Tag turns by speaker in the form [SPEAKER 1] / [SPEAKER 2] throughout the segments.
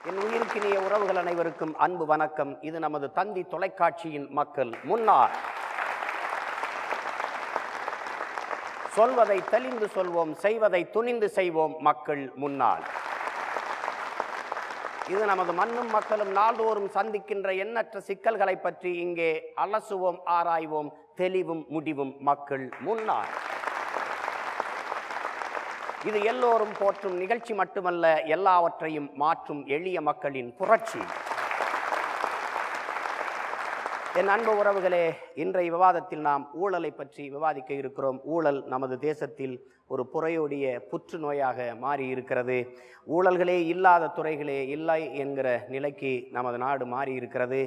[SPEAKER 1] என் உயிருக்கினிய உறவுகள் அனைவருக்கும் அன்பு வணக்கம். இது நமது தந்தி தொலைக்காட்சியின் மக்கள் முன்னாள். சொல்வதை தெளிந்து சொல்வோம், செய்வதை துணிந்து செய்வோம். மக்கள் முன்னாள். இது நமது மண்ணும் மக்களும் நாள்தோறும் சந்திக்கின்ற எண்ணற்ற சிக்கல்களை பற்றி இங்கே அலசுவோம், ஆராய்வோம். தெளிவும் முடிவும். மக்கள் முன்னாள். இது எல்லோரும் போற்றும் நிகழ்ச்சி மட்டுமல்ல, எல்லாவற்றையும் மாற்றும் எளிய மக்களின் புரட்சி. என் அன்பு உறவுகளே, இன்றைய விவாதத்தில் நாம் ஊழலை பற்றி விவாதிக்க இருக்கிறோம். ஊழல் நமது தேசத்தில் ஒரு புரையோடிய புற்றுநோயாக மாறி இருக்கிறது. ஊழல்களே இல்லாத துறைகளே இல்லை என்கிற நிலைக்கு நமது நாடு மாறி இருக்கிறது.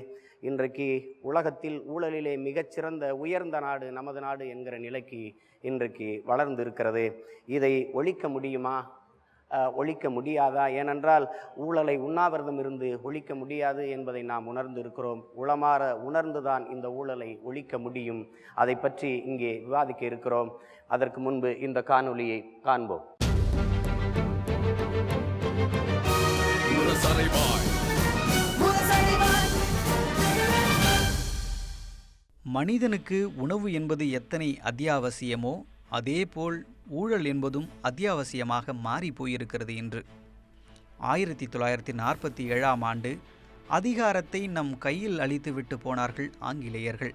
[SPEAKER 1] இன்றைக்கு உலகத்தில் ஊழலிலே மிகச்சிறந்த உயர்ந்த நாடு நமது நாடு என்கிற நிலைக்கு இன்றைக்கு வளர்ந்து இருக்கிறது. இதை ஒழிக்க முடியுமா? ஒழிக்க முடியாதா? ஏனென்றால் ஊழலை உண்ணாவிரதம் இருந்து ஒழிக்க முடியாது என்பதை நாம் உணர்ந்து இருக்கிறோம். உளமாற உணர்ந்துதான் இந்த ஊழலை ஒழிக்க முடியும். அதை பற்றி இங்கே விவாதிக்க இருக்கிறோம். அதற்கு முன்பு இந்த காணொளியை காண்போம்.
[SPEAKER 2] மனிதனுக்கு உணவு என்பது எத்தனை அத்தியாவசியமோ அதேபோல் ஊழல் என்பதும் அத்தியாவசியமாக மாறி போயிருக்கிறது என்று. 1947ஆம் ஆண்டு அதிகாரத்தை நம் கையில் அளித்துவிட்டு போனார்கள் ஆங்கிலேயர்கள்.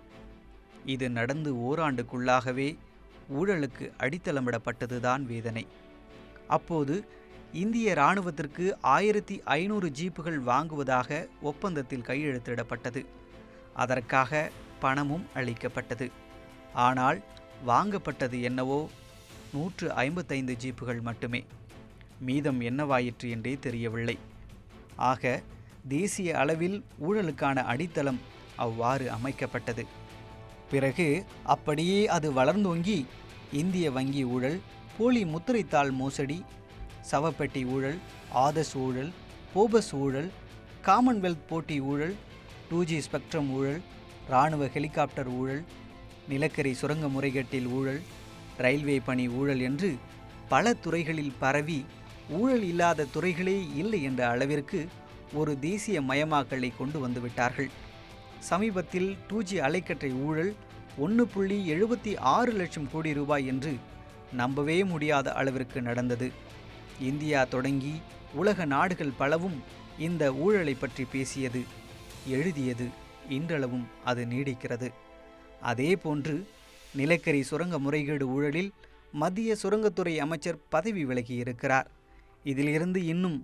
[SPEAKER 2] இது நடந்து ஓராண்டுக்குள்ளாகவே ஊழலுக்கு அடித்தளமிடப்பட்டதுதான் வேதனை. அப்போது இந்திய இராணுவத்திற்கு 1500 ஜீப்புகள் வாங்குவதாக ஒப்பந்தத்தில் கையெழுத்திடப்பட்டது. அதற்காக பணமும் அளிக்கப்பட்டது. ஆனால் வாங்கப்பட்டது என்னவோ 155 ஜீப்புகள் மட்டுமே. மீதம் என்னவாயிற்று என்றே தெரியவில்லை. ஆக தேசிய அளவில் ஊழலுக்கான அடித்தளம் அவ்வாறு அமைக்கப்பட்டது. பிறகு அப்படியே அது வளர்ந்தோங்கி இந்திய வங்கி ஊழல், போலி முத்திரைத்தாள் மோசடி, சவப்பெட்டி ஊழல், ஆதர்ஸ் ஊழல், போபஸ் ஊழல், காமன்வெல்த் போட்டி ஊழல், 2G ஸ்பெக்ட்ரம் ஊழல், இராணுவ ஹெலிகாப்டர் ஊழல், நிலக்கரி சுரங்க முறைகேட்டில் ஊழல், ரயில்வே பணி ஊழல் என்று பல துறைகளில் பரவி ஊழல் இல்லாத துறைகளே இல்லை என்ற அளவிற்கு ஒரு தேசிய மயமாக்கலை கொண்டு வந்துவிட்டார்கள். சமீபத்தில் 2G அலைக்கற்றை ஊழல் 1.76 லட்சம் கோடி ரூபாய் என்று நம்பவே முடியாத அளவிற்கு நடந்தது. இந்தியா தொடங்கி உலக நாடுகள் பலவும் இந்த ஊழலை பற்றி பேசியது, எழுதியது. இன்றளவும் அது நீடிக்கிறது. அதே போன்று நிலக்கரி சுரங்க முறைகேடு ஊழலில் மத்திய சுரங்கத்துறை அமைச்சர் பதவி விலகியிருக்கிறார். இதிலிருந்து இன்னும்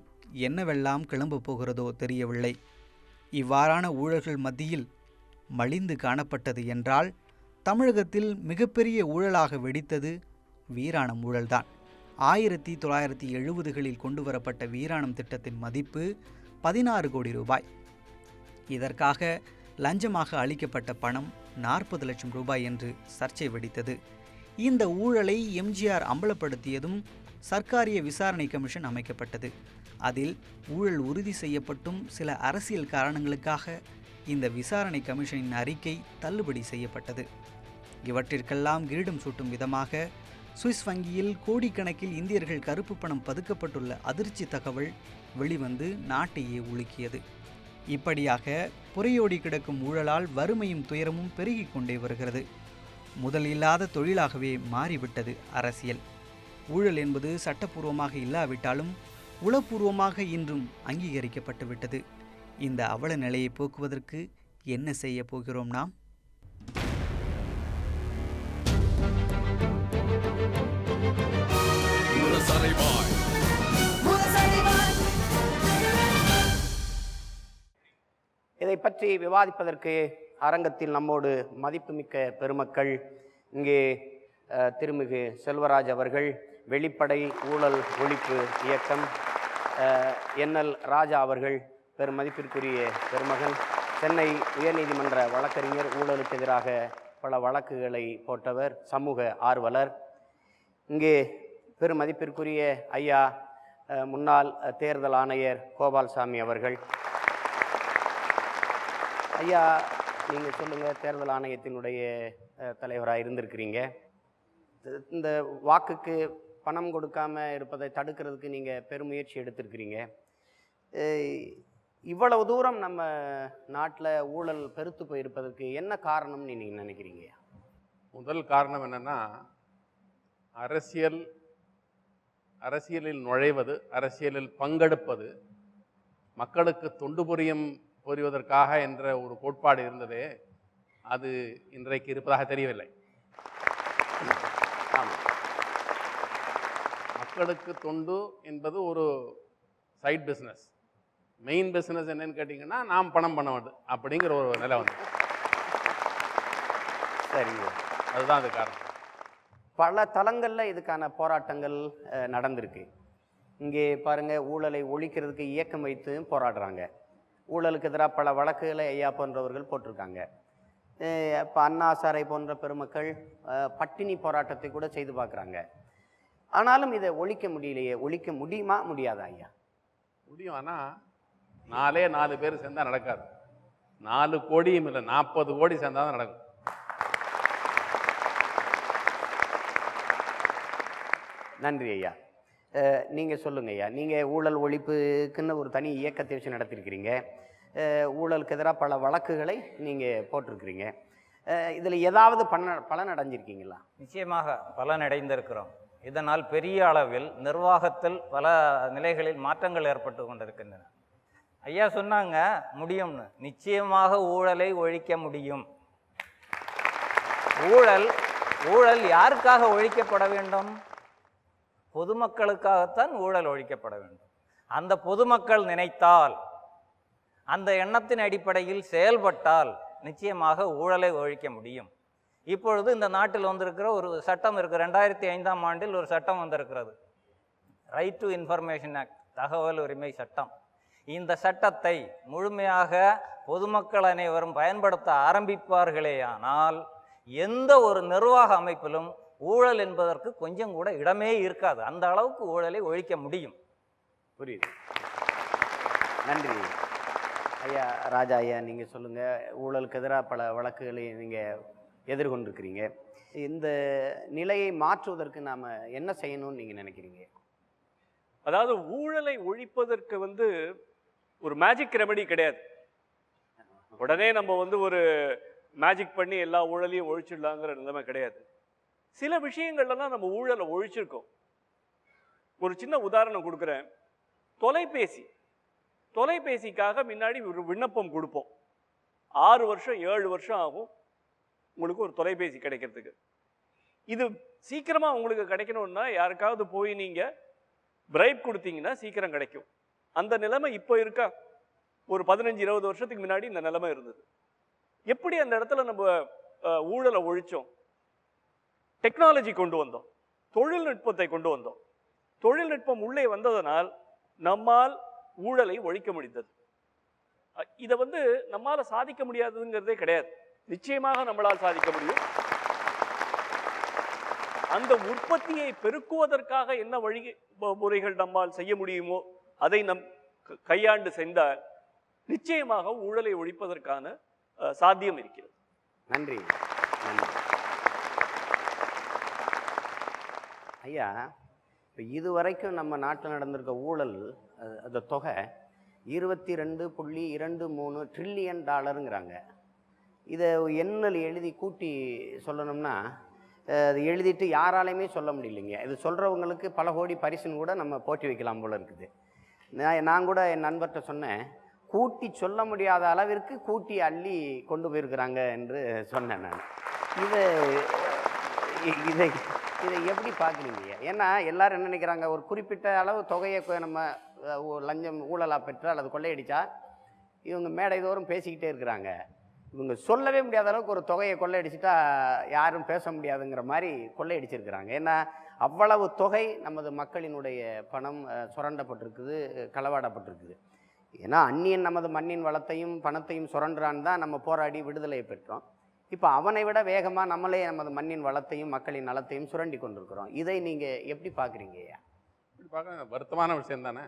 [SPEAKER 2] என்னவெல்லாம் கிளம்பப் போகிறதோ தெரியவில்லை. இவ்வாறான ஊழல்கள் மத்தியில் மலிந்து காணப்பட்டது என்றால் தமிழகத்தில் மிகப்பெரிய ஊழலாக வெடித்தது வீராணம் ஊழல்தான். 1970களில் கொண்டு வரப்பட்ட வீராணம் திட்டத்தின் மதிப்பு 16 கோடி ரூபாய். இதற்காக லஞ்சமாக அளிக்கப்பட்ட பணம் 40 லட்சம் ரூபாய் என்று சர்ச்சை வெடித்தது. இந்த ஊழலை எம்ஜிஆர் அம்பலப்படுத்தியதும் சர்க்காரிய விசாரணை கமிஷன் அமைக்கப்பட்டது. அதில் ஊழல் உறுதி செய்யப்பட்டும் சில அரசியல் காரணங்களுக்காக இந்த விசாரணை கமிஷனின் அறிக்கை தள்ளுபடி செய்யப்பட்டது. இவற்றிற்கெல்லாம் கிரீடம் சூட்டும் விதமாக சுவிஸ் வங்கியில் கோடிக்கணக்கில் இந்தியர்கள் கருப்பு பணம் பதுக்கப்பட்டுள்ள அதிர்ச்சி தகவல் வெளிவந்து நாட்டையே உலுக்கியது. இப்படியாக புரையோடி கிடக்கும் ஊழலால் வறுமையும் துயரமும் பெருகிக் கொண்டே வருகிறது. முதல் இல்லாத தொழிலாகவே மாறிவிட்டது அரசியல். ஊழல் என்பது சட்டப்பூர்வமாக இல்லாவிட்டாலும் உளப்பூர்வமாக இன்றும் அங்கீகரிக்கப்பட்டு விட்டது. இந்த அவல நிலையை போக்குவதற்கு என்ன செய்ய போகிறோம் நாம்?
[SPEAKER 1] இதை பற்றி விவாதிப்பதற்கு அரங்கத்தில் நம்மோடு மதிப்புமிக்க பெருமக்கள். இங்கே திருமிகு செல்வராஜ் அவர்கள், வெளிப்படை ஊழல் ஒழிப்பு இயக்கம், NL ராஜா அவர்கள், பெருமதிப்பிற்குரிய பெருமகன், சென்னை உயர்நீதிமன்ற வழக்கறிஞர், ஊழலுக்கு எதிராக பல வழக்குகளை போட்டவர், சமூக ஆர்வலர். இங்கே பெருமதிப்பிற்குரிய ஐயா முன்னாள் தேர்தல் ஆணையர் கோபால்சாமி அவர்கள். ஐயா, நீங்கள் சொல்லுங்கள், தேர்தல் ஆணையத்தினுடைய தலைவராக இருந்திருக்கிறீங்க. இந்த வாக்குக்கு பணம் கொடுக்காமல் இருப்பதை தடுக்கிறதுக்கு நீங்கள் பெருமுயற்சி எடுத்திருக்கிறீங்க. இவ்வளவு தூரம் நம்ம நாட்டில் ஊழல் பெருத்து போயிருப்பதற்கு என்ன காரணம்னு நீங்கள் நினைக்கிறீங்க?
[SPEAKER 3] முதல் காரணம் என்னன்னா, அரசியலில் நுழைவது, அரசியலில் பங்கெடுப்பது, மக்களுக்கு தொண்டு புரிவதற்காக என்ற ஒரு கோட்பாடு இருந்ததே, அது இன்றைக்கு இருப்பதாக தெரியவில்லை. மக்களுக்கு தொண்டு என்பது ஒரு சைட் பிஸ்னஸ். மெயின் பிஸ்னஸ் என்னன்னு கேட்டிங்கன்னா, நாம் பணம் பண்ண வேண்டும் அப்படிங்கிற ஒரு நிலை வந்து.
[SPEAKER 1] சரிங்க,
[SPEAKER 3] அதுதான் அது காரணம்.
[SPEAKER 1] பல தளங்களில் இதுக்கான போராட்டங்கள் நடந்திருக்கு. இங்கே பாருங்கள், ஊழலை ஒழிக்கிறதுக்கு இயக்கம் வைத்து போராடுறாங்க. ஊழலுக்கு எதிராக பல வழக்குகளை ஐயா போன்றவர்கள் போட்டிருக்காங்க. இப்போ அண்ணா சாரை போன்ற பெருமக்கள் பட்டினி போராட்டத்தை கூட செய்து பார்க்குறாங்க. ஆனாலும் இதை ஒழிக்க முடியலையே. ஒழிக்க முடியுமா முடியாதா ஐயா?
[SPEAKER 3] முடியும். ஆனால் 4 பேர் சேர்ந்தால் நடக்காது. 4 கோடியும் இல்லை, 40 கோடி சேர்ந்தால் தான் நடக்கும்.
[SPEAKER 1] நன்றி ஐயா. நீங்கள் சொல்லுங்கள் ஐயா. நீங்கள் ஊழல் ஒழிப்புக்குன்னு ஒரு தனி இயக்கத்தை வச்சு நடத்திருக்கிறீங்க. ஊழலுக்கு எதிராக பல வழக்குகளை நீங்கள் போட்டிருக்கிறீங்க. இதில் ஏதாவது பலன் அடைஞ்சிருக்கீங்களா?
[SPEAKER 4] நிச்சயமாக பலனடைந்திருக்கிறோம். இதனால் பெரிய அளவில் நிர்வாகத்தில் பல நிலைகளில் மாற்றங்கள் ஏற்பட்டு கொண்டிருக்கின்றன. ஐயா சொன்னாங்க முடியும்னு. நிச்சயமாக ஊழலை ஒழிக்க முடியும். ஊழல் யாருக்காக ஒழிக்கப்பட வேண்டும்? பொதுமக்களுக்காகத்தான் ஊழல் ஒழிக்கப்பட வேண்டும். அந்த பொதுமக்கள் நினைத்தால், அந்த எண்ணத்தின் அடிப்படையில் செயல்பட்டால் நிச்சயமாக ஊழலை ஒழிக்க முடியும். இப்பொழுது இந்த நாட்டில் வந்திருக்கிற ஒரு சட்டம் இருக்குது. 2005ஆம் ஆண்டில் ஒரு சட்டம் வந்திருக்கிறது, ரைட் டு இன்ஃபர்மேஷன் ஆக்ட், தகவல் உரிமை சட்டம். இந்த சட்டத்தை முழுமையாக பொதுமக்கள் அனைவரும் பயன்படுத்த ஆரம்பிப்பார்களேயானால் எந்த ஒரு நிர்வாக அமைப்பிலும் ஊழல் என்பதற்கு கொஞ்சம் கூட இடமே இருக்காது. அந்த அளவுக்கு ஊழலை ஒழிக்க முடியும்.
[SPEAKER 1] புரியுது. நன்றி ஐயா. ராஜா ஐயா, நீங்கள் சொல்லுங்கள். ஊழலுக்கு எதிராக பல வழக்குகளை நீங்கள் எதிர்கொண்டிருக்கிறீங்க. இந்த நிலையை மாற்றுவதற்கு நாம் என்ன செய்யணும்னு நீங்கள் நினைக்கிறீங்க?
[SPEAKER 5] அதாவது ஊழலை ஒழிப்பதற்கு ஒரு மேஜிக் ரெமெடி கிடையாது. உடனே நம்ம ஒரு மேஜிக் பண்ணி எல்லா ஊழலையும் ஒழிச்சிடலாங்கிற நிலைமை கிடையாது. சில விஷயங்கள்லாம் நம்ம ஊழலை ஒழிச்சிருக்கோம். ஒரு சின்ன உதாரணம் கொடுக்குறேன். தொலைபேசிக்காக முன்னாடி ஒரு விண்ணப்பம் கொடுப்போம். 6 வருஷம் 7 வருஷம் ஆகும் உங்களுக்கு ஒரு தொலைபேசி கிடைக்கிறதுக்கு. இது சீக்கிரமாக உங்களுக்கு கிடைக்கணும்னா யாருக்காவது போய் நீங்கள் பிரைப் கொடுத்தீங்கன்னா சீக்கிரம் கிடைக்கும். அந்த நிலைமை இப்போ இருக்கா? ஒரு 15-20 வருஷத்துக்கு முன்னாடி இந்த நிலைமை இருந்தது. எப்படி அந்த இடத்துல நம்ம ஊழலை ஒழிச்சோம்? டெக்னாலஜி கொண்டு வந்தோம், தொழில்நுட்பத்தை கொண்டு வந்தோம். தொழில்நுட்பம் உள்ளே வந்ததனால் நம்மால் ஊழலை ஒழிக்க முடிந்தது. இதை நம்மால் சாதிக்க முடியாதுங்கிறதே கிடையாது. நிச்சயமாக நம்மளால் சாதிக்க முடியும். அந்த உற்பத்தியை பெருக்குவதற்காக என்ன முறைகள் நம்மால் செய்ய முடியுமோ அதை நம் கையாண்டு சென்றால் நிச்சயமாக ஊழலை ஒழிப்பதற்கான சாத்தியம் இருக்கிறது.
[SPEAKER 1] நன்றி. நன்றி ஐயா. இப்போ இதுவரைக்கும் நம்ம நாட்டில் நடந்திருக்க ஊழல் அந்த தொகை $22.23 ட்ரில்லியன். இதை எண்ணில் எழுதி கூட்டி சொல்லணும்னா அது எழுதிட்டு யாராலையுமே சொல்ல முடியலைங்க. இது சொல்கிறவங்களுக்கு பல கோடி பரிசுன்னு கூட நம்ம போட்டி வைக்கலாம் போல இருக்குது. நான் கூட என் நண்பர்கிட்ட சொன்னேன், கூட்டி சொல்ல முடியாத அளவிற்கு கூட்டி அள்ளி கொண்டு போயிருக்கிறாங்க என்று சொன்னேன் நான். இதை எப்படி பார்க்குறீங்க? ஏன்னா எல்லாரும் என்ன நினைக்கிறாங்க, ஒரு குறிப்பிட்ட அளவு தொகையை நம்ம லஞ்சம் ஊழலாக பெற்றால் அல்லது கொள்ளையடித்தா இவங்க மேடைதோறும் பேசிக்கிட்டே இருக்கிறாங்க. இவங்க சொல்லவே முடியாத அளவுக்கு ஒரு தொகையை கொள்ளையடிச்சிட்டா யாரும் பேச முடியாதுங்கிற மாதிரி கொள்ளையடிச்சிருக்கிறாங்க. ஏன்னா அவ்வளவு தொகை நமது மக்களினுடைய பணம் சுரண்டப்பட்டிருக்குது, களவாடப்பட்டிருக்குது. ஏன்னா அந்நியன் நமது மண்ணின் வளத்தையும் பணத்தையும் சுரண்டான்னு தான் நம்ம போராடி விடுதலையை பெற்றோம். இப்போ அவனை விட வேகமாக நம்மளே நமது மண்ணின் வளத்தையும் மக்களின் நலத்தையும் சுரண்டி கொண்டிருக்கிறோம். இதை நீங்கள் எப்படி பார்க்குறீங்க?
[SPEAKER 3] இப்படி பார்க்க வருத்தமான விஷயம் தானே.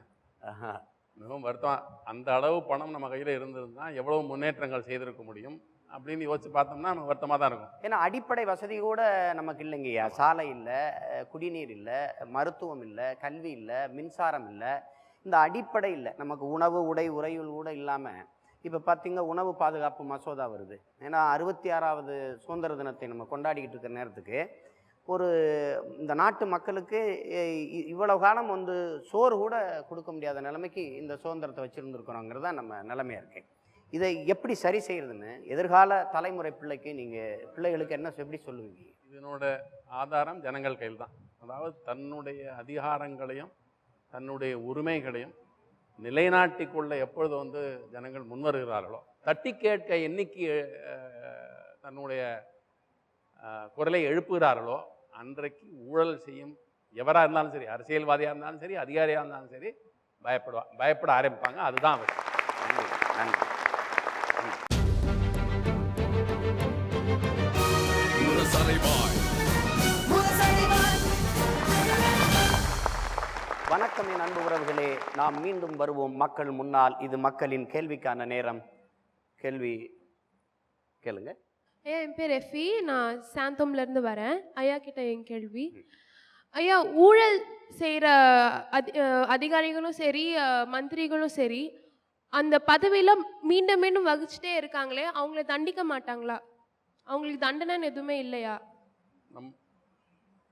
[SPEAKER 3] மிகவும் வருத்தம். அந்த அளவு பணம் நம்ம கையில் இருந்திருந்தால் எவ்வளவு முன்னேற்றங்கள் செய்திருக்க முடியும் அப்படின்னு யோசிச்சு பார்த்தோம்னா நமக்கு வருத்தமாக தான் இருக்கும்.
[SPEAKER 1] ஏன்னா அடிப்படை வசதி கூட நமக்கு இல்லைங்கய்யா. சாலை இல்லை, குடிநீர் இல்லை, மருத்துவம் இல்லை, கல்வி இல்லை, மின்சாரம் இல்லை. இந்த அடிப்படை இல்லை. நமக்கு உணவு, உடை, உறையுள் கூட இல்லாமல் இப்போ பார்த்தீங்க உணவு பாதுகாப்பு மசோதா வருது. ஏன்னா 66வது சுதந்திர தினத்தை நம்ம கொண்டாடிக்கிட்டு இருக்கிற நேரத்துக்கு ஒரு இந்த நாட்டு மக்களுக்கு இவ்வளவு காலம் வந்து சோறு கூட கொடுக்க முடியாத நிலைமைக்கு இந்த சுதந்திரத்தை வச்சுருந்துருக்கிறோங்கிறது தான் நம்ம நிலைமையாக இருக்கு. இதை எப்படி சரி செய்யறதுன்னு எதிர்கால தலைமுறை பிள்ளைகளுக்கு என்ன எப்படி சொல்லுவீங்க?
[SPEAKER 3] இதனோட ஆதாரம் ஜனங்கள் கையில் தான். அதாவது தன்னுடைய அதிகாரங்களையும் தன்னுடைய உரிமைகளையும் நிலைநாட்டிக் கொள்ள எப்பொழுது வந்து ஜனங்கள் முன்வருகிறார்களோ, தட்டி கேட்க என்னைக்கு தன்னுடைய குரலை எழுப்புகிறார்களோ, அன்றைக்கு ஊழல் செய்யும் எவராக இருந்தாலும் சரி, அரசியல்வாதியாக இருந்தாலும் சரி, அதிகாரியாக இருந்தாலும் சரி, பயப்பட ஆரம்பிப்பாங்க. அதுதான் அவர். நன்றி.
[SPEAKER 1] வணக்கம் என் அன்பு உறவுகளே, நாம் மீண்டும் வருவோம் மக்கள் முன்னால். இது மக்களின் கேள்விக்கான நேரம். கேள்வி கேளுங்க.
[SPEAKER 6] ஐயா, என் பேர் எஃபி. நான் சாந்தோம்லேருந்து வரேன். ஐயா கிட்ட என் கேள்வி. ஐயா, ஊழல் செய்கிற அதிகாரிகளும் சரி, மந்திரிகளும் சரி, அந்த பதவியில் மீண்டும் மீண்டும் வகிச்சுட்டே இருக்காங்களே, அவங்கள தண்டிக்க மாட்டாங்களா? அவங்களுக்கு தண்டனைன்னு எதுவுமே இல்லையா?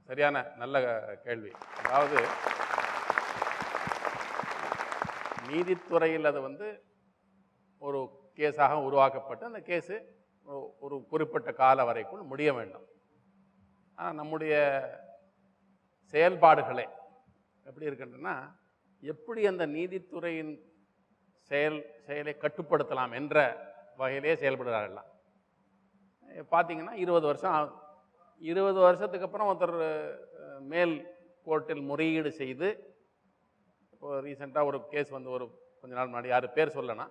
[SPEAKER 3] சரியான நல்ல கேள்வி. அதாவது நீதித்துறையில் அது வந்து ஒரு கேஸாக உருவாக்கப்பட்டு அந்த கேஸு ஒரு குறிப்பிட்ட கால வரைக்குள் முடிய வேண்டும். ஆனால் நம்முடைய செயல்பாடுகளே எப்படி இருக்கின்றன, எப்படி அந்த நீதித்துறையின் செயலை கட்டுப்படுத்தலாம் என்ற வகையிலே செயல்படுகிறார்கள்லாம். பார்த்தீங்கன்னா 20 வருஷம் ஆகும். 20 வருஷத்துக்கு அப்புறம் ஒருத்தர் மேல் கோர்ட்டில் முறையீடு செய்து, இப்போ ரீசெண்டாக ஒரு கேஸ் வந்து ஒரு கொஞ்ச நாள் முன்னாடி, யார் பேர் சொல்லனா,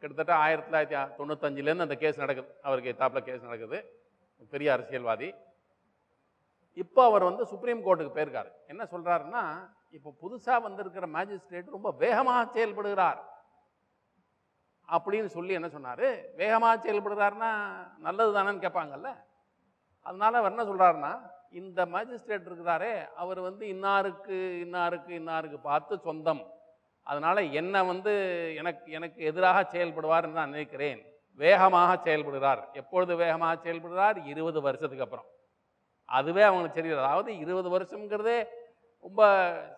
[SPEAKER 3] கிட்டத்தட்ட 1995லேருந்து அந்த கேஸ் நடக்குது. அவருக்கு எத்தாப்பில் கேஸ் நடக்குது. பெரிய அரசியல்வாதி. இப்போ அவர் வந்து சுப்ரீம் கோர்ட்டுக்கு போயிருக்காரு. என்ன சொல்கிறாருன்னா, இப்போ புதுசாக வந்திருக்கிற மேஜிஸ்ட்ரேட் ரொம்ப வேகமாக செயல்படுகிறார் அப்படின்னு சொல்லி என்ன சொன்னார், வேகமாக செயல்படுகிறாருன்னா நல்லது தானேன்னு கேட்பாங்கல்ல. அதனால அவர் என்ன சொல்கிறாருன்னா, இந்த மேஜிஸ்ட்ரேட் இருக்கிறாரே, அவர் வந்து இன்னாருக்கு பார்த்து சொந்தம், அதனால் என்னை வந்து எனக்கு எதிராக செயல்படுவார்னு நான் நினைக்கிறேன். வேகமாக செயல்படுகிறார். எப்பொழுது வேகமாக செயல்படுகிறார்? 20 வருஷத்துக்கு அப்புறம். அதுவே அவங்களுக்கு தெரியுது. அதாவது 20 வருஷங்கிறதே ரொம்ப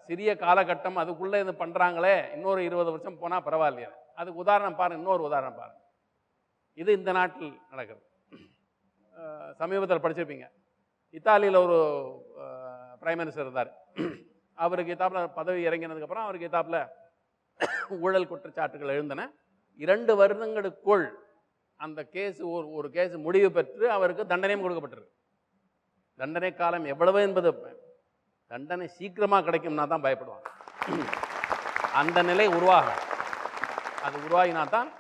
[SPEAKER 3] சிறிய காலகட்டம். அதுக்குள்ளே இது பண்ணுறாங்களே, இன்னொரு 20 வருஷம் போனால் பரவாயில்லையா. அதுக்கு உதாரணம் பாருங்கள். இன்னொரு உதாரணம் பாருங்கள். இது இந்த நாட்டில் நடக்குது. சமீபத்தில் படிச்சிருப்பீங்க, இத்தாலியில் ஒரு பிரைம் மினிஸ்டர் இருந்தார். அவருக்கு எத்தாப்பில் பதவி இறங்கினதுக்கப்புறம் அவருக்கு எத்தாப்பில் ஊழல் குற்றச்சாட்டுகள் எழுந்தன. 2 வருடங்களுக்குள் அந்த கேஸ் ஒரு கேஸ் முடிவு பெற்று அவருக்கு தண்டனையும் கொடுக்கப்பட்டிருக்கு. தண்டனை காலம் எவ்வளவு என்பது, தண்டனை சீக்கிரமாக கிடைக்கும்னா தான் பயப்படுவாங்க. அந்த நிலை உருவாகும். அது உருவாகினா தான்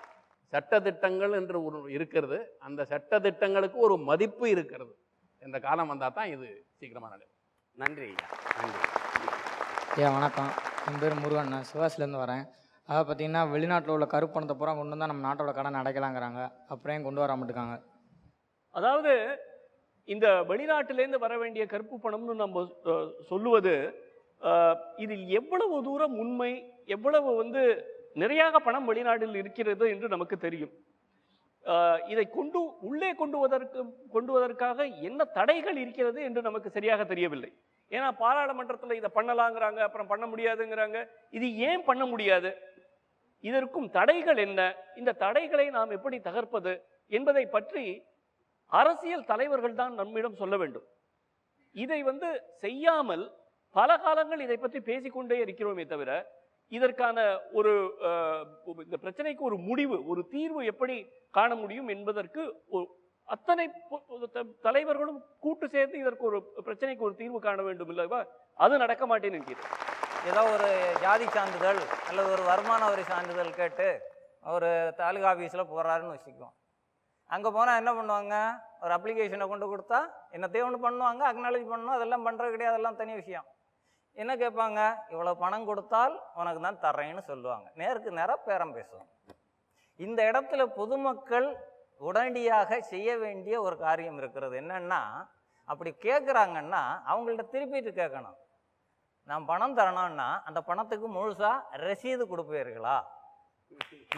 [SPEAKER 3] சட்டத்திட்டங்கள் என்று இருக்கிறது, அந்த சட்டத்திட்டங்களுக்கு ஒரு மதிப்பு இருக்கிறது என்ற காலம் வந்தால் தான் இது சீக்கிரமாக நடக்கும்.
[SPEAKER 1] நன்றி ஐயா. நன்றி
[SPEAKER 7] ஐயா. வணக்கம். என் பேர் முருகன். நான் சிவாசிலேருந்து வரேன். அதாவது பார்த்தீங்கன்னா, வெளிநாட்டில் உள்ள கருப்பணத்தை பூரா கொண்டு வந்தால் நம்ம நாட்டோட கடன் அடைக்கலாங்கிறாங்க. அப்புறம் ஏன் கொண்டு வர மாட்டேங்காங்க?
[SPEAKER 5] அதாவது இந்த வெளிநாட்டிலேருந்து வர வேண்டிய கருப்பு பணம்னு நம்ம சொல்லுவது, இதில் எவ்வளவு தூரம் உண்மை, எவ்வளவு வந்து நிறையாக பணம் வெளிநாட்டில் இருக்கிறது என்று நமக்கு தெரியும். இதை உள்ளே கொண்டுவதற்காக என்ன தடைகள் இருக்கிறது என்று நமக்கு சரியாக தெரியவில்லை. ஏன்னா பாராளுமன்றத்தில் இதை பண்ணலாங்கிறாங்க, அப்புறம் பண்ண முடியாதுங்கிறாங்க. இது ஏன் பண்ண முடியாது? இதற்கும் தடைகள் என்ன? இந்த தடைகளை நாம் எப்படி தகர்ப்பது என்பதை பற்றி அரசியல் தலைவர்கள் தான் நம்மிடம் சொல்ல வேண்டும். இதை வந்து செய்யாமல் பல காலங்கள் இதை பற்றி பேசிக்கொண்டே இருக்கிறோமே தவிர, இதற்கான இந்த பிரச்சனைக்கு ஒரு முடிவு, ஒரு தீர்வு எப்படி காண முடியும் என்பதற்கு அத்தனை தலைவர்களும் கூட்டு சேர்ந்து இதற்கு ஒரு பிரச்சனைக்கு ஒரு தீர்வு காண வேண்டும் இல்லவா? அது நடக்க மாட்டேன்னு நினைக்கிறேன்.
[SPEAKER 4] ஏதோ ஒரு ஜாதி சான்றிதழ் அல்லது ஒரு வருமான வரி சான்றிதழ் கேட்டு ஒரு தாலுகா ஆஃபீஸில் போகிறாருன்னு வச்சுக்குவோம். அங்கே போனால் என்ன பண்ணுவாங்க, ஒரு அப்ளிகேஷனை கொண்டு கொடுத்தா என்னத்தையும் ஒன்று பண்ணுவாங்க, அக்னாலேஜ் பண்ணணும், அதெல்லாம் பண்ணுறது கிடையாது, அதெல்லாம் தனி விஷயம். என்ன கேட்பாங்க, இவ்வளோ பணம் கொடுத்தால் உனக்கு தான் தர்றேன்னு சொல்லுவாங்க. நேருக்கு நேராக பேரம் பேசுவாங்க. இந்த இடத்துல பொதுமக்கள் உடனடியாக செய்ய வேண்டிய ஒரு காரியம் இருக்கிறது. என்னன்னா, அப்படி கேட்குறாங்கன்னா அவங்கள்ட்ட திருப்பிட்டு கேட்கணும். நான் பணம் தரணும்னா அந்த பணத்துக்கு முழுசா ரசீது கொடுப்பீர்களா?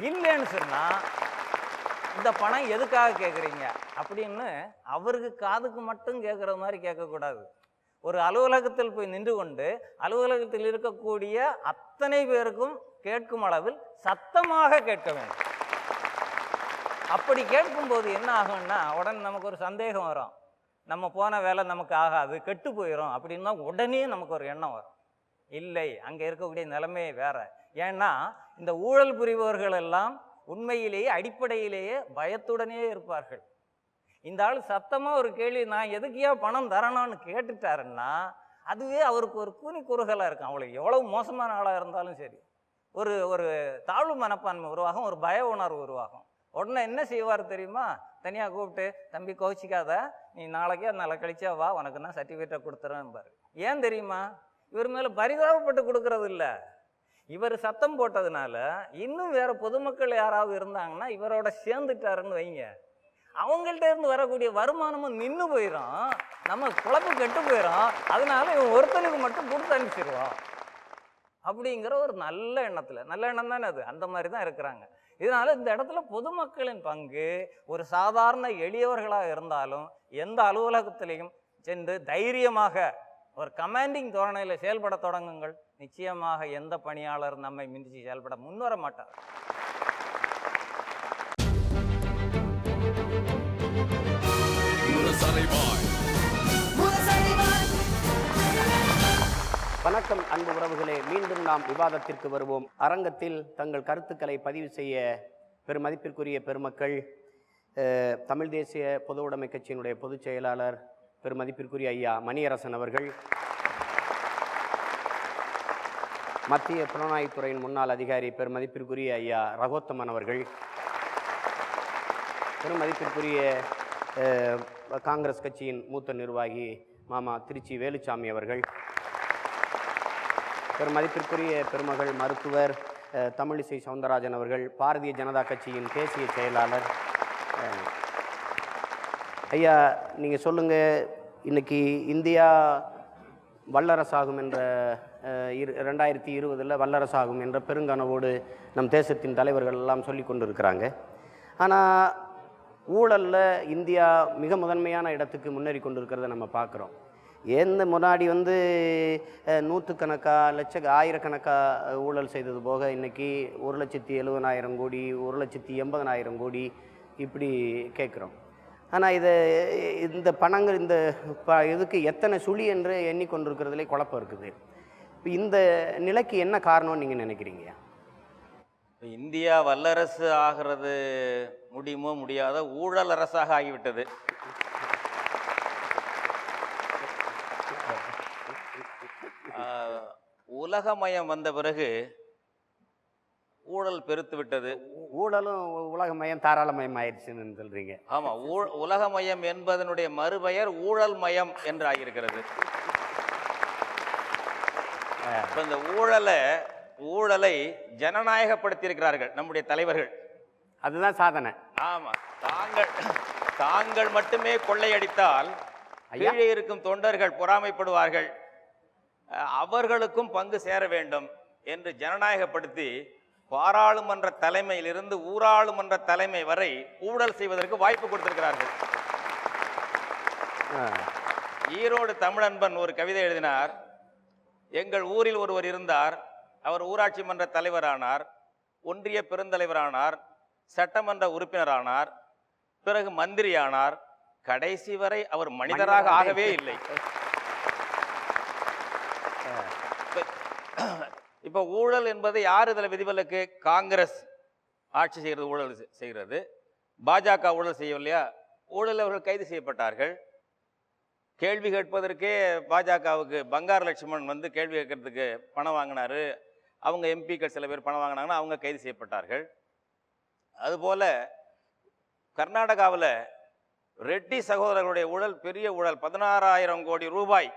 [SPEAKER 4] இல்லைன்னு சொன்னா இந்த பணம் எதுக்காக கேட்குறீங்க அப்படின்னு அவருக்கு காதுக்கு மட்டும் கேட்குற மாதிரி கேட்கக்கூடாது. ஒரு அலுவலகத்தில் போய் நின்று கொண்டு அலுவலகத்தில் இருக்கக்கூடிய அத்தனை பேருக்கும் கேட்கும் அளவில் சத்தமாக கேட்க வேண்டும். அப்படி கேட்கும்போது என்ன ஆகும்னா உடனே நமக்கு ஒரு சந்தேகம் வரும், நம்ம போன வேலை நமக்கு ஆகாது, கெட்டு போயிடும் அப்படின்னா உடனே நமக்கு ஒரு எண்ணம் வரும். இல்லை, அங்கே இருக்கக்கூடிய நிலைமையே வேற. ஏன்னா இந்த ஊழல் புரிபவர்கள் எல்லாம் உண்மையிலேயே அடிப்படையிலேயே பயத்துடனே இருப்பார்கள். இந்த ஆள் சத்தமாக ஒரு கேள்வி, நான் எதுக்கியா பணம் தரணும்னு கேட்டுட்டாருன்னா அதுவே அவருக்கு ஒரு கூனி குறுகலாக இருக்கும். அவளுக்கு எவ்வளவு மோசமான ஆளாக இருந்தாலும் சரி, ஒரு ஒரு தாழ்வு மனப்பான்மை உருவாகும், ஒரு பய உணர்வு உருவாகும். உடனே என்ன செய்வார் தெரியுமா? தனியாக கூப்பிட்டு, தம்பி கோச்சிக்காத, நீ நாளைக்கே நாளை கழிச்சா வா, உனக்கு நான் சர்டிஃபிகேட்டை கொடுத்துறேன் பாரு. ஏன் தெரியுமா? இவர் மேலே பரிதாபப்பட்டு கொடுக்கறது இல்லை, இவர் சத்தம் போட்டதுனால இன்னும் வேற பொதுமக்கள் யாராவது இருந்தாங்கன்னா இவரோட சேர்ந்துட்டாருன்னு வைங்க, அவங்கள்ட்ட இருந்து வரக்கூடிய வருமானமும் நின்று போயிடும், நம்ம குழப்பம் கெட்டு போயிடும். அதனால இவன் ஒருத்தனுக்கு மட்டும் கொடுத்து அனுப்பிச்சிடுவான் அப்படிங்கிற ஒரு நல்ல எண்ணத்தில், நல்ல எண்ணம் தானே அது, அந்த மாதிரி தான் இருக்கிறாங்க. இதனால இந்த இடத்துல பொதுமக்களின் பங்கு, ஒரு சாதாரண எளியவர்களாக இருந்தாலும் எந்த அலுவலகத்திலையும் சென்று தைரியமாக ஒரு கமாண்டிங் தோரணையில் செயல்பட தொடங்குங்கள். நிச்சயமாக எந்த பணியாளர் நம்மை மிஞ்சி செயல்பட முன்வர மாட்டார்.
[SPEAKER 1] வணக்கம் அன்பு உறவுகளே, மீண்டும் நாம் விவாதத்திற்கு வருவோம். அரங்கத்தில் தங்கள் கருத்துக்களை பதிவு செய்ய பெருமதிப்பிற்குரிய பெருமக்கள், தமிழ் தேசிய பொது உடைமை கட்சியினுடைய பொதுச் செயலாளர் பெருமதிப்பிற்குரிய ஐயா மணியரசன் அவர்கள், மத்திய புலனாய்வுத்துறையின் முன்னாள் அதிகாரி பெருமதிப்பிற்குரிய ஐயா ரகோத்தமன் அவர்கள், பெருமதிப்பிற்குரிய காங்கிரஸ் கட்சியின் மூத்த நிர்வாகி மாமா திருச்சி வேலுச்சாமி அவர்கள், பெருமதிப்பிற்குரிய பெருமகள் மருத்துவர் தமிழிசை சவுந்தரராஜன் அவர்கள், பாரதிய ஜனதா கட்சியின் தேசிய செயலாளர். ஐயா, நீங்கள் சொல்லுங்கள், இன்னைக்கு இந்தியா வல்லரசாகும் என்ற 2020 வல்லரசாகும் என்ற பெருங்கனவோடு நம் தேசத்தின் தலைவர்கள் எல்லாம் சொல்லி கொண்டு இருக்கிறாங்க. ஆனால் ஊழலில் இந்தியா மிக முதன்மையான இடத்துக்கு முன்னேறி கொண்டு இருக்கிறத நம்ம பார்க்குறோம். எந்த முன்னாடி நூற்றுக்கணக்காக ஆயிரக்கணக்காக ஊழல் செய்தது போக இன்றைக்கி 1,70,000 கோடி 1,80,000 கோடி இப்படி கேட்குறோம். ஆனால் இந்த பணங்கள் இதுக்கு எத்தனை சுழி என்று எண்ணிக்கொண்டிருக்கிறதுலே குழப்பம் இருக்குது. இப்போ இந்த நிலைக்கு என்ன காரணம்னு நீங்கள் நினைக்கிறீங்க?
[SPEAKER 8] இந்தியா வல்லரசு ஆகிறது முடியுமோ முடியாத ஊழல் அரசாக ஆகிவிட்டது. உலகமயம் வந்த பிறகு ஊழல் பெருத்து விட்டது.
[SPEAKER 1] ஊழலும் உலகமயம் தாராளமயம் ஆயிடுச்சுன்னு சொல்றீங்க?
[SPEAKER 8] ஆமாம், உலகமயம் என்பதனுடைய மறுபெயர் ஊழல் மயம் என்று ஆகியிருக்கிறது. இப்போ இந்த ஊழலை ஜனநாயகப்படுத்தியிருக்கிறார்கள் நம்முடைய தலைவர்கள்.
[SPEAKER 1] அதுதான் சாதனை.
[SPEAKER 8] ஆமாம், தாங்கள் மட்டுமே கொள்ளையடித்தால் கீழே இருக்கும் தொண்டர்கள் பொறாமைப்படுவார்கள், அவர்களுக்கும் பங்கு சேர வேண்டும் என்று ஜனநாயகப்படுத்தி பாராளுமன்ற தலைமையிலிருந்து ஊராளுமன்ற தலைமை வரை ஊழல் செய்வதற்கு வாய்ப்பு கொடுத்திருக்கிறார்கள். ஈரோடு தமிழன்பன் ஒரு கவிதை எழுதினார். எங்கள் ஊரில் ஒருவர் இருந்தார், அவர் ஊராட்சி மன்ற தலைவரானார், ஒன்றிய பெருந்தலைவரானார், சட்டமன்ற உறுப்பினரானார், பிறகு மந்திரியானார், கடைசி வரை அவர் மனிதராக ஆகவே இல்லை. இப்போ ஊழல் என்பது யார் இதில் விதிவிலக்கு? காங்கிரஸ் ஆட்சி செய்கிறது, ஊழல் செய்கிறது. பாஜக ஊழல் செய்யவில்லையா? ஊழல் அவர்கள் கைது செய்யப்பட்டார்கள். கேள்வி கேட்பதற்கே பாஜகவுக்கு பங்காரு லட்சுமணன் கேள்வி கேட்கறதுக்கு பணம் வாங்கினாரு, அவங்க எம்பிக்கள் சில பேர் பணம் வாங்கினாங்கன்னா அவங்க கைது செய்யப்பட்டார்கள். அதுபோல கர்நாடகாவில் ரெட்டி சகோதரர்களுடைய ஊழல் பெரிய ஊழல், 16,000 கோடி ரூபாய்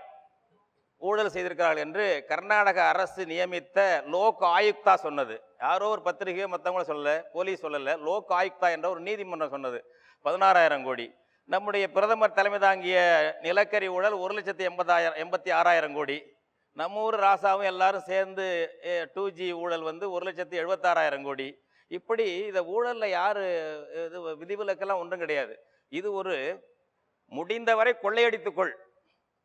[SPEAKER 8] ஊழல் செய்திருக்கிறார்கள் என்று கர்நாடக அரசு நியமித்த லோக் ஆயுக்தா சொன்னது. யாரோ ஒரு பத்திரிகையோ மற்றவங்களும் சொல்லல, போலீஸ் சொல்லலை, லோக் ஆயுக்தா என்ற ஒரு நீதிமன்றம் சொன்னது 16,000 கோடி. நம்முடைய பிரதமர் தலைமை தாங்கிய நிலக்கரி ஊழல் 1,86,000 கோடி. நம்ம ஊர் ராசாவும் எல்லாரும் சேர்ந்து 2G ஊழல் வந்து 1,76,000 கோடி. இப்படி இதை ஊழலில் யார் இது விதிவிலக்கெல்லாம் ஒன்றும் கிடையாது. இது ஒரு முடிந்தவரை கொள்ளையடித்துக்கொள்,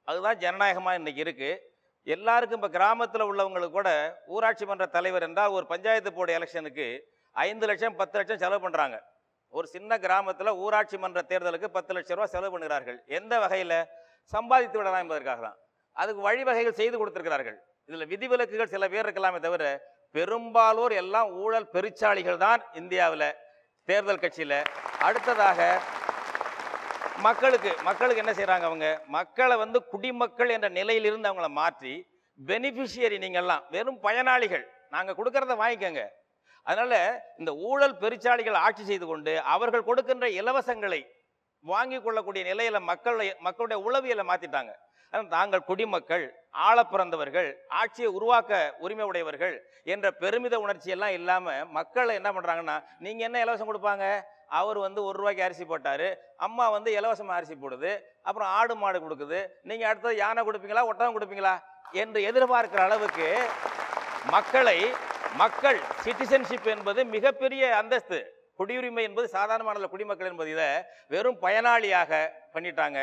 [SPEAKER 8] அதுதான் ஜனநாயகமாக இன்றைக்கி இருக்குது. எல்லாருக்கும் இப்போ கிராமத்தில் உள்ளவங்களுக்கு கூட ஊராட்சி மன்ற தலைவர் என்றால் ஒரு பஞ்சாயத்து போர்டு எலெக்ஷனுக்கு 5 லட்சம் 10 லட்சம் செலவு பண்ணுறாங்க. ஒரு சின்ன கிராமத்தில் ஊராட்சி மன்ற தேர்தலுக்கு 10 லட்சம் ரூபா செலவு பண்ணுகிறார்கள். எந்த வகையில்? சம்பாதித்து விடலாம் என்பதற்காக தான். அதுக்கு வழிவகைகள் செய்து கொடுத்திருக்கிறார்கள். இதில் விதிவிலக்குகள் சில பேர் இருக்கலாமே தவிர பெரும்பாலோர் எல்லாம் ஊழல் பெருச்சாளிகள் தான் இந்தியாவில் தேர்தல் கட்சியில். அடுத்ததாக மக்களுக்கு என்ன செய்கிறாங்க? அவங்க மக்களை வந்து குடிமக்கள் என்ற நிலையிலிருந்து அவங்கள மாற்றி பெனிஃபிஷியரி, நீங்கள்லாம் வெறும் பயனாளிகள், நாங்கள் கொடுக்கறத வாங்கிக்கோங்க. அதனால் இந்த ஊழல் பெருச்சாளிகள் ஆட்சி செய்து கொண்டு அவர்கள் கொடுக்கின்ற இலவசங்களை வாங்கி கொள்ளக்கூடிய நிலையில் மக்களுடைய உளவியலை மாற்றிட்டாங்க. தாங்கள் குடிமக்கள், ஆள பிறந்தவர்கள், ஆட்சியை உருவாக்க உரிமை உடையவர்கள் என்ற பெருமித உணர்ச்சியெல்லாம் இல்லாமல் மக்களை என்ன பண்ணுறாங்கன்னா, நீங்கள் என்ன இலவசம் கொடுப்பாங்க? அவர் வந்து 1 ரூபாய்க்கு அரிசி போட்டார், அம்மா வந்து இலவசமாக அரிசி போடுது, அப்புறம் ஆடு மாடு கொடுக்குது, நீங்கள் அடுத்தது யானை கொடுப்பீங்களா ஒட்டகம் கொடுப்பீங்களா என்று எதிர்பார்க்கிற அளவுக்கு மக்கள் சிட்டிசன்ஷிப் என்பது மிகப்பெரிய அந்தஸ்து. குடியுரிமை என்பது சாதாரணமான குடிமக்கள் என்பது இதை வெறும் பயனாளியாக பண்ணிட்டாங்க.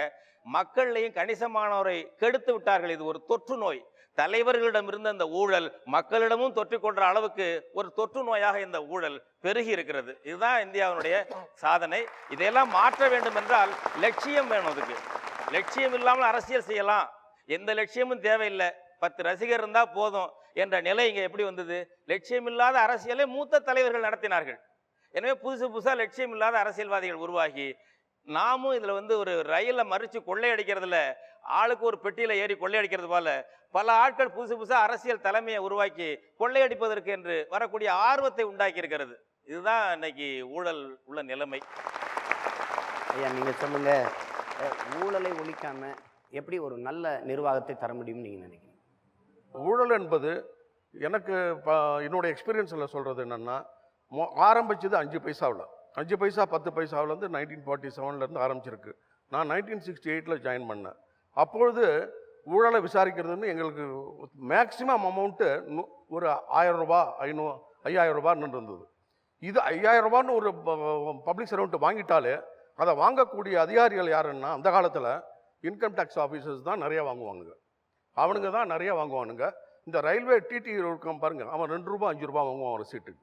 [SPEAKER 8] மக்களையும் கணிசமானவரை கெடுத்து விட்டார்கள். இது ஒரு தொற்று நோய். தலைவர்களிடம் இருந்த இந்த ஊழல் மக்களிடமும் தொற்றிக்கொள்ற அளவுக்கு ஒரு தொற்று நோயாக இந்த ஊழல் பெருகி இருக்கிறது. இதுதான் இந்தியாவினுடைய சாதனை. இதையெல்லாம் மாற்ற வேண்டும் என்றால் லட்சியம் வேணும். அதுக்கு லட்சியம் இல்லாமல் அரசியல் செய்யலாம், எந்த லட்சியமும் தேவையில்லை, 10 ரசிகர் இருந்தால் போதும் என்ற நிலை இங்கே எப்படி வந்தது? லட்சியம் இல்லாத அரசியலை மூத்த தலைவர்கள் நடத்தினார்கள். எனவே புதுசாக லட்சியம் இல்லாத அரசியல்வாதிகள் உருவாகி நாமும் இதில் வந்து ஒரு ரயிலில் மறித்து கொள்ளையடிக்கிறதுல ஆளுக்கு ஒரு பெட்டியில் ஏறி கொள்ளையடிக்கிறது போல பல ஆட்கள் புதுசாக அரசியல் தலைமையை உருவாக்கி கொள்ளையடிப்பதற்கு என்று வரக்கூடிய ஆர்வத்தை உண்டாக்கி இருக்கிறது. இதுதான் இன்னைக்கு ஊழல் உள்ள நிலைமை.
[SPEAKER 1] ஐயா, நீங்கள் சொல்லுங்க, ஊழலை ஒழிக்காம எப்படி ஒரு நல்ல நிர்வாகத்தை தர முடியும்னு நீங்கள் நினைக்கிறீங்க?
[SPEAKER 9] ஊழல் என்பது எனக்கு என்னோட எக்ஸ்பீரியன்ஸில் சொல்கிறது என்னென்னா, ஆரம்பிச்சது 5 பைசாவில், 5 பைசா 10 பைசாவிலேருந்து 1947 ஆரம்பிச்சிருக்கு. நான் 1968 ஜாயின் பண்ணேன். அப்பொழுது ஊழலை விசாரிக்கிறதுன்னு எங்களுக்கு மேக்சிமம் அமௌண்ட்டு ஒரு 1000 ரூபா 5000 ரூபான்னு இருந்தது. இது 5000 ரூபான்னு ஒரு பப்ளிக் சர்வெண்ட் வாங்கிட்டாலே அதை வாங்கக்கூடிய அதிகாரிகள் யாருன்னா அந்த காலத்தில் இன்கம் டேக்ஸ் ஆஃபீஸர்ஸ் தான் நிறையா வாங்குவானுங்க. அவனுங்க தான் நிறையா வாங்குவானுங்க. இந்த ரயில்வே டிடி இருக்கான் பாருங்கள், அவன் 2 ரூபா 5 ரூபா வாங்குவான் ஒரு சீட்டுக்கு.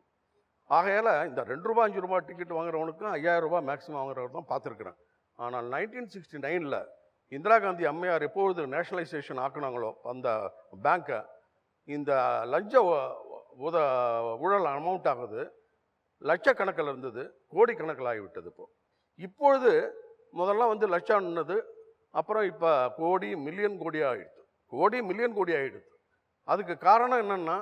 [SPEAKER 9] ஆகையால் இந்த 2 ரூபா 5 ரூபா டிக்கெட் வாங்குறவனுக்கும் 5000 ரூபா மேக்ஸிமம் வாங்குறவர் தான் பார்த்துருக்குறேன். ஆனால் 1969 இந்திரா காந்தி அம்மையார் எப்பொழுது நேஷனலைசேஷன் ஆக்குனாங்களோ அந்த பேங்க்கை, இந்த லஞ்ச ஊழல் அமௌண்ட் ஆகுது லட்சக்கணக்கில் இருந்தது, கோடிக்கணக்கில் ஆகிவிட்டது. இப்பொழுது முதல்ல வந்து லட்சம்னது, அப்புறம் இப்போ கோடி மில்லியன் கோடி ஆகிடுது, கோடி மில்லியன் கோடி ஆகிடுது. அதுக்கு காரணம் என்னென்னா,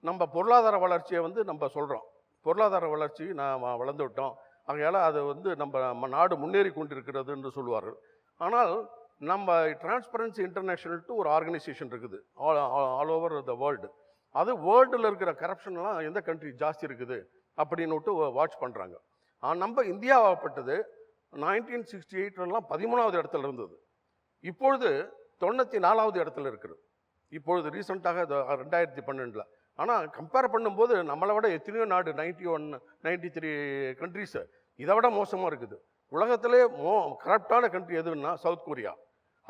[SPEAKER 9] நம்ம பொருளாதார வளர்ச்சியை வந்து நம்ம சொல்கிறோம், பொருளாதார வளர்ச்சி நான் வளர்ந்து விட்டோம், ஆகையால் அது வந்து நம்ம நாடு முன்னேறி கொண்டிருக்கிறது என்று சொல்லுவார்கள். ஆனால் நம்ம டிரான்ஸ்பரன்சி இன்டர்நேஷ்னல்ட்டு ஒரு ஆர்கனைசேஷன் இருக்குது ஆல் ஓவர் த வேர்ல்டு. அது வேர்ல்டில் இருக்கிற கரப்ஷன்லாம் எந்த கண்ட்ரி ஜாஸ்தி இருக்குது அப்படின்னுட்டு வாட்ச் பண்ணுறாங்க. நம்ம இந்தியாவாகப்பட்டது 1968 13வது இடத்துல இருந்தது, இப்பொழுது 94வது இடத்துல இருக்குது. இப்பொழுது ரீசெண்டாக 2012. ஆனால் கம்பேர் பண்ணும்போது நம்மளை விட எத்தனையோ நாடு 91 93 கண்ட்ரிஸு இதை விட மோசமாக இருக்குது. உலகத்திலே கரப்டான கண்ட்ரி எதுன்னா சவுத் கொரியா,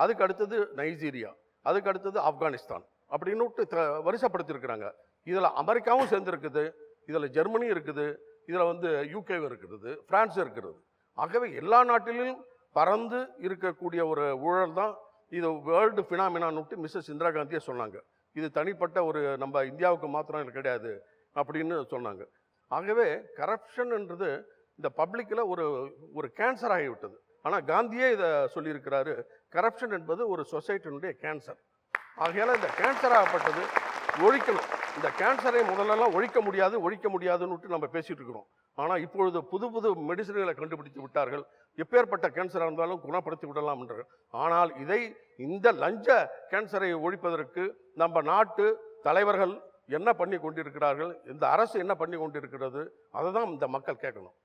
[SPEAKER 9] அதுக்கு அடுத்தது நைஜீரியா, அதுக்கு அடுத்தது ஆப்கானிஸ்தான் அப்படின்னு வரிசைப்படுத்தியிருக்கிறாங்க. இதில் அமெரிக்காவும் சேர்ந்துருக்குது, இதில் ஜெர்மனி இருக்குது, இதில் வந்து யூகே இருக்கிறது, பிரான்ஸ் இருக்கிறது. ஆகவே எல்லா நாட்டிலும் பறந்து இருக்கக்கூடிய ஒரு ஊழல் தான் இது வேர்ல்டு ஃபினாமினான்னு மிஸ்ஸஸ் இந்திரா காந்தியே சொன்னாங்க. இது தனிப்பட்ட ஒரு நம்ம இந்தியாவுக்கு மாத்திரம் இது கிடையாது அப்படின்னு சொன்னாங்க. ஆகவே கரப்ஷன்ன்றது இந்த பப்ளிக்கில் ஒரு கேன்சர் ஆகிவிட்டது. ஆனால் காந்தியே இதை சொல்லியிருக்கிறாரு, கரப்ஷன் என்பது ஒரு சொசைட்டினுடைய கேன்சர். ஆகையால் இந்த கேன்சர் ஆகப்பட்டது ஒழிக்கணும். இந்த கேன்சரை முதல்லலாம் ஒழிக்க முடியாதுன்னு நம்ம பேசிகிட்டு இருக்கிறோம். ஆனால் இப்பொழுது புது புது மெடிசன்களை கண்டுபிடித்து விட்டார்கள், எப்பேற்பட்ட கேன்சராக இருந்தாலும் குணப்படுத்தி விடலாம் என்று. ஆனால் இந்த லஞ்ச கேன்சரை ஒழிப்பதற்கு நம்ம நாட்டு தலைவர்கள் என்ன பண்ணி கொண்டிருக்கிறார்கள், இந்த அரசு என்ன பண்ணி கொண்டிருக்கிறது, அதை தான் இந்த மக்கள் கேட்கணும்.